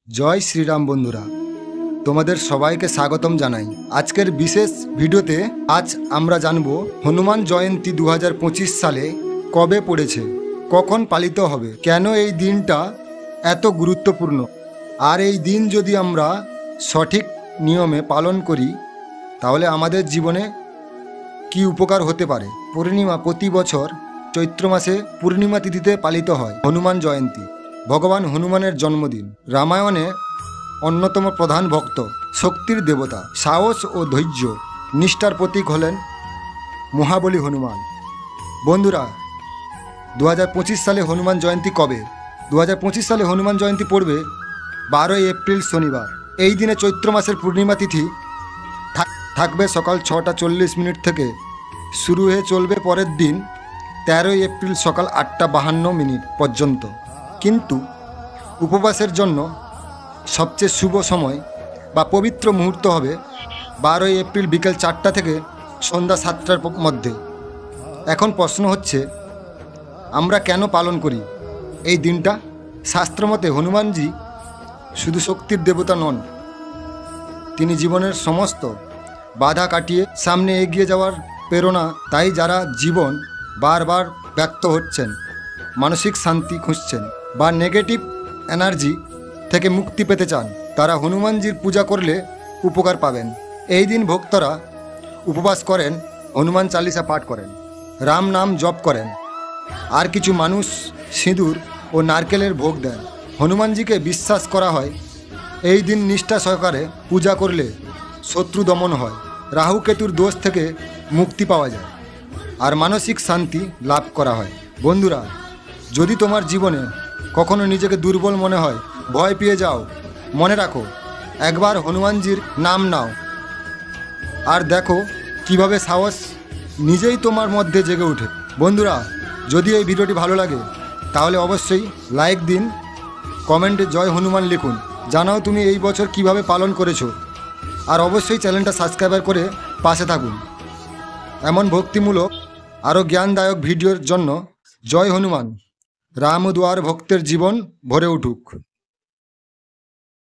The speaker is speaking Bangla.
জয় শ্রীরাম বন্ধুরা, তোমাদের সবাইকে স্বাগতম জানাই। আজকের বিশেষ ভিডিওতে আজ আমরা জানব হনুমান জয়ন্তী 2025 সালে কবে পড়েছে, কখন পালিত হবে, কেন এই দিনটা এত গুরুত্বপূর্ণ, আর এই দিন যদি আমরা সঠিক নিয়মে পালন করি তাহলে আমাদের জীবনে কি উপকার হতে পারে। পূর্ণিমা প্রতি বছর চৈত্র মাসে পূর্ণিমা তিথিতে পালিত হয় হনুমান জয়ন্তী। ভগবান হনুমানের জন্মদিন। রামায়ণে অন্যতম প্রধান ভক্ত, শক্তির দেবতা, সাহস ও ধৈর্য নিষ্ঠার প্রতীক হলেন মহাবলী হনুমান। বন্ধুরা, 2025 সালে হনুমান জয়ন্তী কবে? 2025 সালে হনুমান জয়ন্তী পড়বে 12 এপ্রিল শনিবার। এই দিনে চৈত্র মাসের পূর্ণিমা তিথি থাকবে সকাল 6:40 থেকে শুরু হয়ে চলবে পরের দিন 13 এপ্রিল সকাল 8:52 পর্যন্ত। কিন্তু উপবাসের জন্য সবচেয়ে শুভ সময় বা পবিত্র মুহূর্ত হবে 12 এপ্রিল বিকেল 4টা থেকে সন্ধ্যা 7টার মধ্যে। এখন প্রশ্ন হচ্ছে, আমরা কেন পালন করি এই দিনটা? শাস্ত্রমতে হনুমানজি শুধু শক্তির দেবতা নন, তিনি জীবনের সমস্ত বাধা কাটিয়ে সামনে এগিয়ে যাওয়ার প্রেরণা। তাই যারা জীবন বারবার ব্যর্থ হচ্ছেন, মানসিক শান্তি খুঁজছেন বা নেগেটিভ এনার্জি থেকে মুক্তি পেতে চান, তারা হনুমানজির পূজা করলে উপকার পাবেন। এই দিন ভক্তরা উপবাস করেন, হনুমান চালিসা পাঠ করেন, রাম নাম জপ করেন, আর কিছু মানুষ সিঁদুর ও নারকেলের ভোগ দেন। হনুমানজিকে বিশ্বাস করা হয় এই দিন নিষ্ঠা সহকারে পূজা করলে শত্রু দমন হয়, রাহু কেতুর দোষ থেকে মুক্তি পাওয়া যায়, আর মানসিক শান্তি লাভ করা হয়। বন্ধুরা, যদি তোমার জীবনে কখনো নিজেকে দুর্বল মনে হয়, ভয় পেয়ে যাও, মনে রাখো একবার হনুমানজির নাম নাও আর দেখো কিভাবে সাহস নিজেই তোমার মধ্যে জেগে ওঠে। বন্ধুরা, যদি এই ভিডিওটি ভালো লাগে তাহলে অবশ্যই লাইক দিন, কমেন্টে জয় হনুমান লিখুন, জানাও তুমি এই বছর কিভাবে পালন করেছো, আর অবশ্যই চ্যানেলটা সাবস্ক্রাইব করে পাশে থাকুন। এমন ভক্তিমূলক আরও জ্ঞানদায়ক ভিডিওর জন্য জয় হনুমান। রাম দুয়ার ভক্তের জীবন ভরে উঠুক।